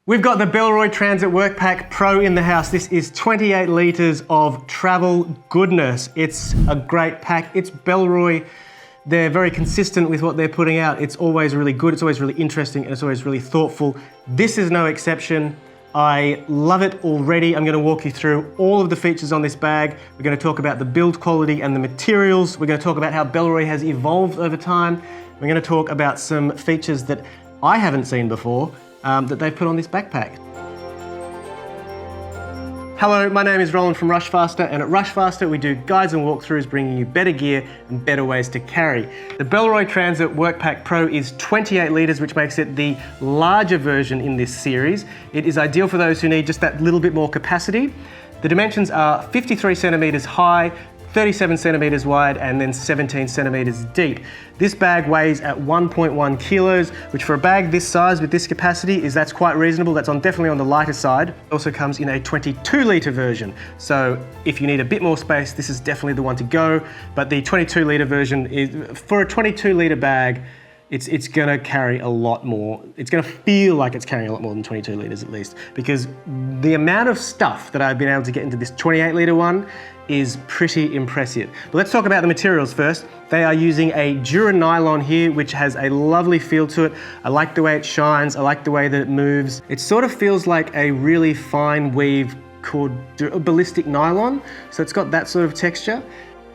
We've got the Bellroy Transit Workpack Pro in the house. This is 28 litres of travel goodness. It's a great pack. It's Bellroy. They're very consistent with what they're putting out. It's always really good, it's always really interesting, and it's always really thoughtful. This is no exception. I love it already. I'm going to walk you through all of the features on this bag. We're going to talk about the build quality and the materials. We're going to talk about how Bellroy has evolved over time. We're going to talk about some features that I haven't seen before that they've put on this backpack. Hello, my name is Roland from Rushfaster, and at Rushfaster we do guides and walkthroughs bringing you better gear and better ways to carry. The Bellroy Transit Workpack Pro is 28 litres, which makes it the larger version in this series. It is ideal for those who need just that little bit more capacity. The dimensions are 53 centimetres high, 37 centimetres wide, and then 17 centimetres deep. This bag weighs at 1.1 kilos, which for a bag this size with this capacity that's quite reasonable. That's definitely on the lighter side. It also comes in a 22 litre version. So if you need a bit more space, this is definitely the one to go. But the 22 litre version is, for a 22 litre bag, it's gonna carry a lot more. It's gonna feel like it's carrying a lot more than 22 litres at least, because the amount of stuff that I've been able to get into this 28 litre one is pretty impressive. But let's talk about the materials first. They are using a Dura nylon here, which has a lovely feel to it. I like the way it shines. I like the way that it moves. It sort of feels like a really fine weave called ballistic nylon. So it's got that sort of texture.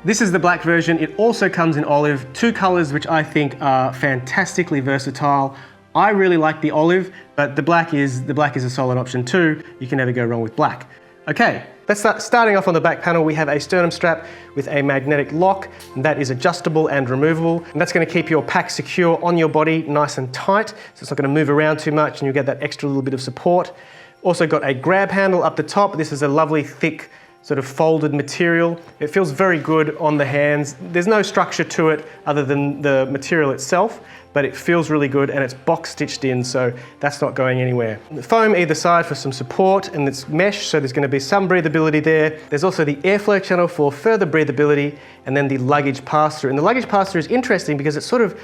This is the black version. It also comes in olive, two colors which I think are fantastically versatile. I really like the olive, but the black is a solid option too. You can never go wrong with black. Okay, let's start. Starting off on the back panel, we have a sternum strap with a magnetic lock, and that is adjustable and removable. And that's going to keep your pack secure on your body, nice and tight, so it's not going to move around too much, and you get that extra little bit of support. Also got a grab handle up the top. This is a lovely thick sort of folded material. It feels very good on the hands. There's no structure to it other than the material itself, but it feels really good, and it's box stitched in, so that's not going anywhere. The foam either side for some support, and it's mesh, so there's going to be some breathability there. There's also the airflow channel for further breathability, and then the luggage pass-through. And the luggage pass-through is interesting because it sort of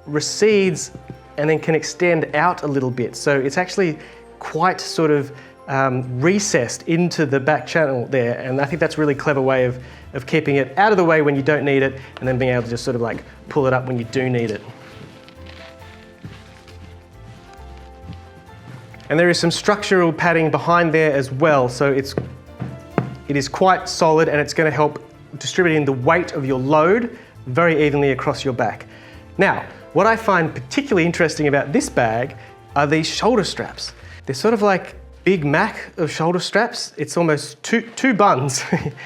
recedes and then can extend out a little bit. So it's actually quite sort of recessed into the back channel there, and I think that's a really clever way of keeping it out of the way when you don't need it, and then being able to just sort of like pull it up when you do need it. And there is some structural padding behind there as well, so it is quite solid, and it's going to help distributing the weight of your load very evenly across your back. Now, what I find particularly interesting about this bag are these shoulder straps. They're sort of like Big Mac of shoulder straps. It's almost two buns.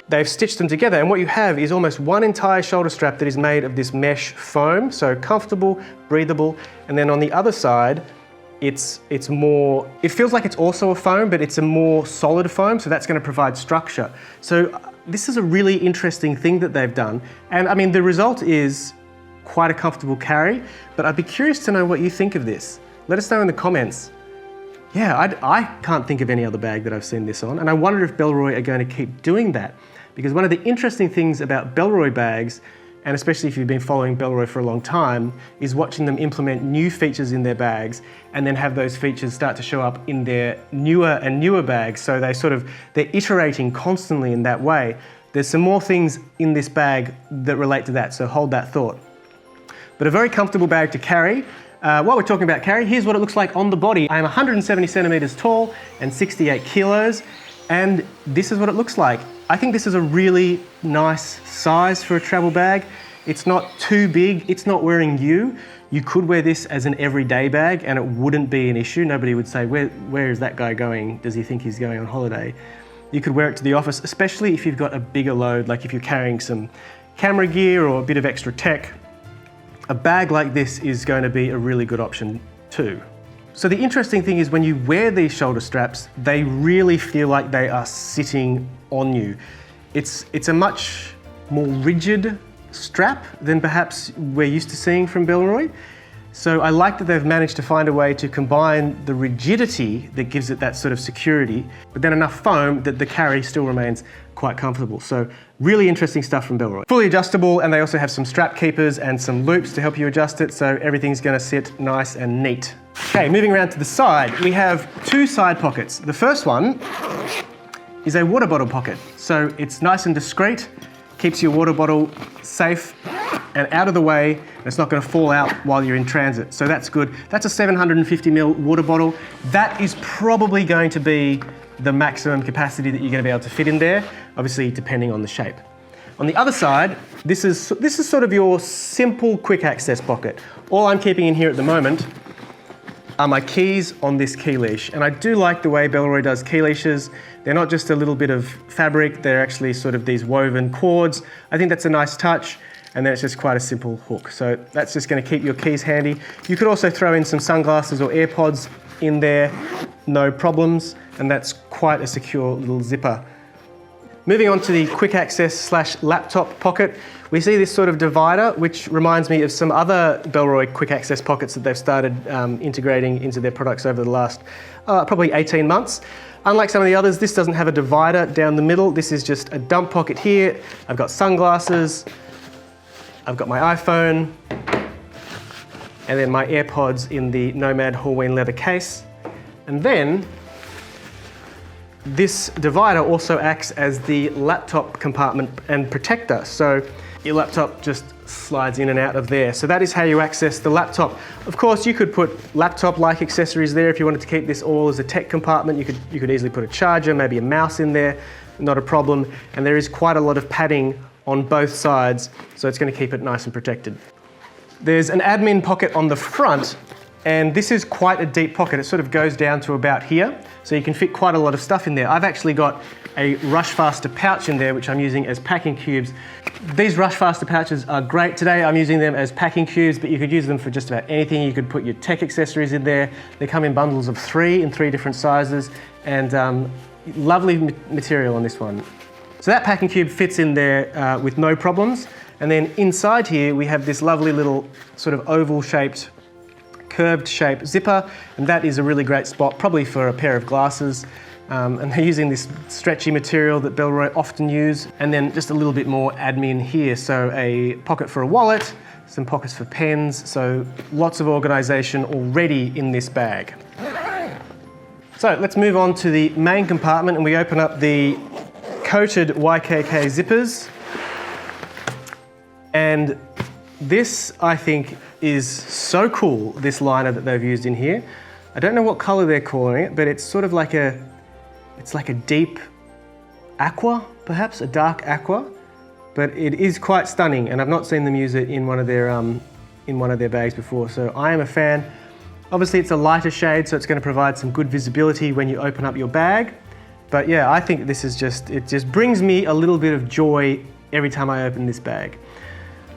They've stitched them together, and what you have is almost one entire shoulder strap that is made of this mesh foam, so comfortable, breathable, and then on the other side, it feels like it's also a foam, but it's a more solid foam, so that's going to provide structure. So this is a really interesting thing that they've done, and I mean, the result is quite a comfortable carry, but I'd be curious to know what you think of this. Let us know in the comments. Yeah, I can't think of any other bag that I've seen this on, and I wonder if Bellroy are going to keep doing that. Because one of the interesting things about Bellroy bags, and especially if you've been following Bellroy for a long time, is watching them implement new features in their bags and then have those features start to show up in their newer and newer bags. So they're iterating constantly in that way. There's some more things in this bag that relate to that, so hold that thought. But a very comfortable bag to carry. While we're talking about carry, here's what it looks like on the body. I am 170 centimeters tall and 68 kilos, and this is what it looks like. I think this is a really nice size for a travel bag. It's not too big, it's not wearing you. You could wear this as an everyday bag and it wouldn't be an issue. Nobody would say, where is that guy going? Does he think he's going on holiday? You could wear it to the office, especially if you've got a bigger load, like if you're carrying some camera gear or a bit of extra tech. A bag like this is going to be a really good option too. So the interesting thing is when you wear these shoulder straps, they really feel like they are sitting on you. It's a much more rigid strap than perhaps we're used to seeing from Bellroy. So I like that they've managed to find a way to combine the rigidity that gives it that sort of security, but then enough foam that the carry still remains quite comfortable. So really interesting stuff from Bellroy. Fully adjustable, and they also have some strap keepers and some loops to help you adjust it, so everything's gonna sit nice and neat. Okay, moving around to the side, we have two side pockets. The first one is a water bottle pocket. So it's nice and discreet, keeps your water bottle safe and out of the way, and it's not going to fall out while you're in transit. So that's good. That's a 750ml water bottle. That is probably going to be the maximum capacity that you're going to be able to fit in there, obviously depending on the shape. On the other side, this is sort of your simple quick access pocket. All I'm keeping in here at the moment are my keys on this key leash. And I do like the way Bellroy does key leashes. They're not just a little bit of fabric, they're actually sort of these woven cords. I think that's a nice touch. And then it's just quite a simple hook. So that's just going to keep your keys handy. You could also throw in some sunglasses or AirPods in there, no problems. And that's quite a secure little zipper. Moving on to the quick access / laptop pocket, we see this sort of divider, which reminds me of some other Bellroy quick access pockets that they've started integrating into their products over the last probably 18 months. Unlike some of the others, this doesn't have a divider down the middle. This is just a dump pocket here. I've got sunglasses, I've got my iPhone, and then my AirPods in the Nomad Horween leather case. And then this divider also acts as the laptop compartment and protector. So your laptop just slides in and out of there. So that is how you access the laptop. Of course, you could put laptop-like accessories there if you wanted to keep this all as a tech compartment. You could easily put a charger, maybe a mouse in there, not a problem. And there is quite a lot of padding on both sides, so it's going to keep it nice and protected. There's an admin pocket on the front, and this is quite a deep pocket. It sort of goes down to about here, so you can fit quite a lot of stuff in there. I've actually got a Rushfaster pouch in there, which I'm using as packing cubes. These Rushfaster pouches are great. Today I'm using them as packing cubes, but you could use them for just about anything. You could put your tech accessories in there. They come in bundles of 3 in 3 different sizes, and lovely material on this one. So that packing cube fits in there with no problems. And then inside here, we have this lovely little sort of oval shaped, curved shaped zipper. And that is a really great spot, probably for a pair of glasses. And they're using this stretchy material that Bellroy often use. And then just a little bit more admin here. So a pocket for a wallet, some pockets for pens. So lots of organization already in this bag. So let's move on to the main compartment, and we open up the coated YKK zippers. And this, I think, is so cool, this liner that they've used in here. I don't know what color they're calling it, but it's sort of like it's like a deep aqua, perhaps, a dark aqua. But it is quite stunning, and I've not seen them use it in one of their bags before, so I am a fan. Obviously, it's a lighter shade, so it's going to provide some good visibility when you open up your bag. But yeah, I think this is it just brings me a little bit of joy every time I open this bag.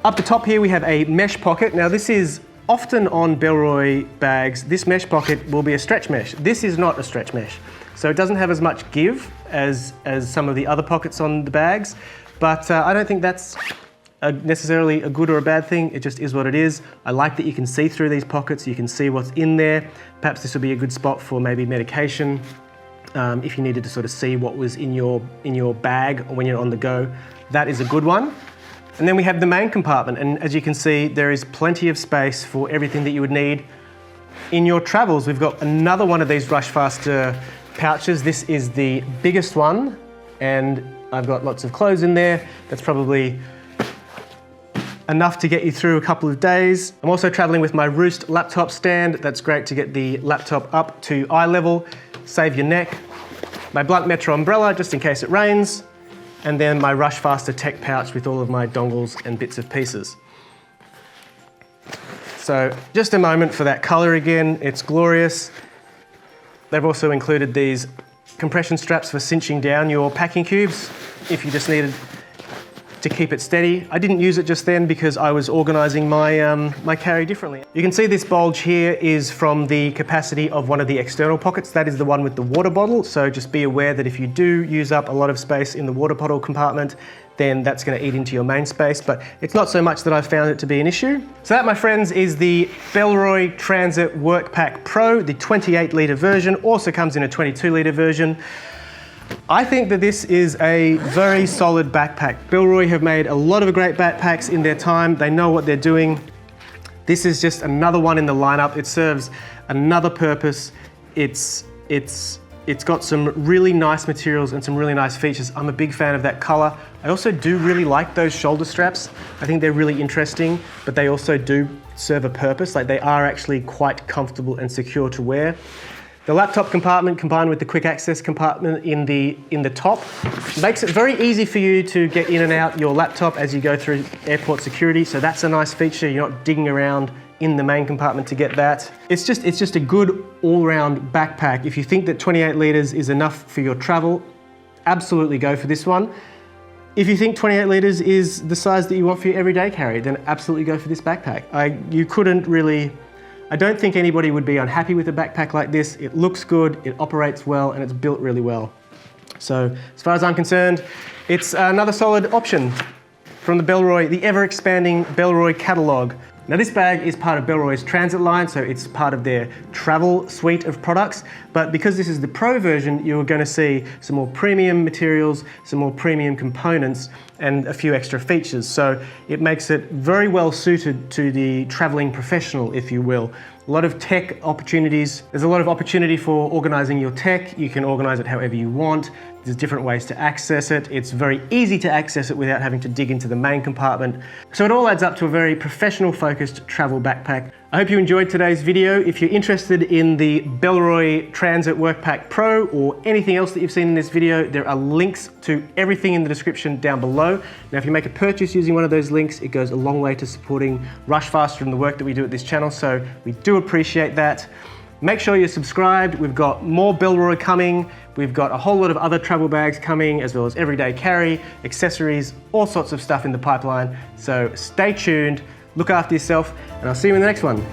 Up the top here, we have a mesh pocket. Now this is often on Bellroy bags, this mesh pocket will be a stretch mesh. This is not a stretch mesh. So it doesn't have as much give as some of the other pockets on the bags, but I don't think that's necessarily a good or a bad thing. It just is what it is. I like that you can see through these pockets, you can see what's in there. Perhaps this will be a good spot for maybe medication, if you needed to sort of see what was in your bag or when you're on the go. That is a good one. And then we have the main compartment, and as you can see, there is plenty of space for everything that you would need in your travels. We've got another one of these Rushfaster pouches. This is the biggest one, and I've got lots of clothes in there. That's probably enough to get you through a couple of days. I'm also traveling with my Roost laptop stand. That's great to get the laptop up to eye level, save your neck. My Blunt Metro umbrella, just in case it rains. And then my Rushfaster tech pouch with all of my dongles and bits of pieces. So just a moment for that color again. It's glorious. They've also included these compression straps for cinching down your packing cubes if you just needed to keep it steady. I didn't use it just then because I was organizing my, my carry differently. You can see this bulge here is from the capacity of one of the external pockets. That is the one with the water bottle. So just be aware that if you do use up a lot of space in the water bottle compartment, then that's going to eat into your main space, but it's not so much that I've found it to be an issue. So that, my friends, is the Bellroy Transit Workpack Pro. The 28 litre version also comes in a 22 litre version. I think that this is a very solid backpack. Bellroy have made a lot of great backpacks in their time. They know what they're doing. This is just another one in the lineup. It serves another purpose. It's got some really nice materials and some really nice features. I'm a big fan of that color. I also do really like those shoulder straps. I think they're really interesting, but they also do serve a purpose. Like, they are actually quite comfortable and secure to wear. The laptop compartment combined with the quick access compartment in the top makes it very easy for you to get in and out your laptop as you go through airport security. So that's a nice feature. You're not digging around in the main compartment to get that. It's just a good all-round backpack. If you think that 28 litres is enough for your travel, absolutely go for this one. If you think 28 litres is the size that you want for your everyday carry, then absolutely go for this backpack. I don't think anybody would be unhappy with a backpack like this. It looks good, it operates well, and it's built really well. So as far as I'm concerned, it's another solid option from the Bellroy, the ever-expanding Bellroy catalogue. Now, this bag is part of Bellroy's Transit line, so it's part of their travel suite of products. But because this is the Pro version, you're going to see some more premium materials, some more premium components, and a few extra features. So it makes it very well suited to the traveling professional, if you will. A lot of tech opportunities. There's a lot of opportunity for organizing your tech. You can organize it however you want. There's different ways to access it. It's very easy to access it without having to dig into the main compartment. So it all adds up to a very professional focused travel backpack. I hope you enjoyed today's video. If you're interested in the Bellroy Transit Workpack Pro or anything else that you've seen in this video, there are links to everything in the description down below. Now, if you make a purchase using one of those links, it goes a long way to supporting Rushfaster and the work that we do at this channel, so we do appreciate that. Make sure you're subscribed. We've got more Bellroy coming. We've got a whole lot of other travel bags coming, as well as everyday carry, accessories, all sorts of stuff in the pipeline. So stay tuned, look after yourself, and I'll see you in the next one.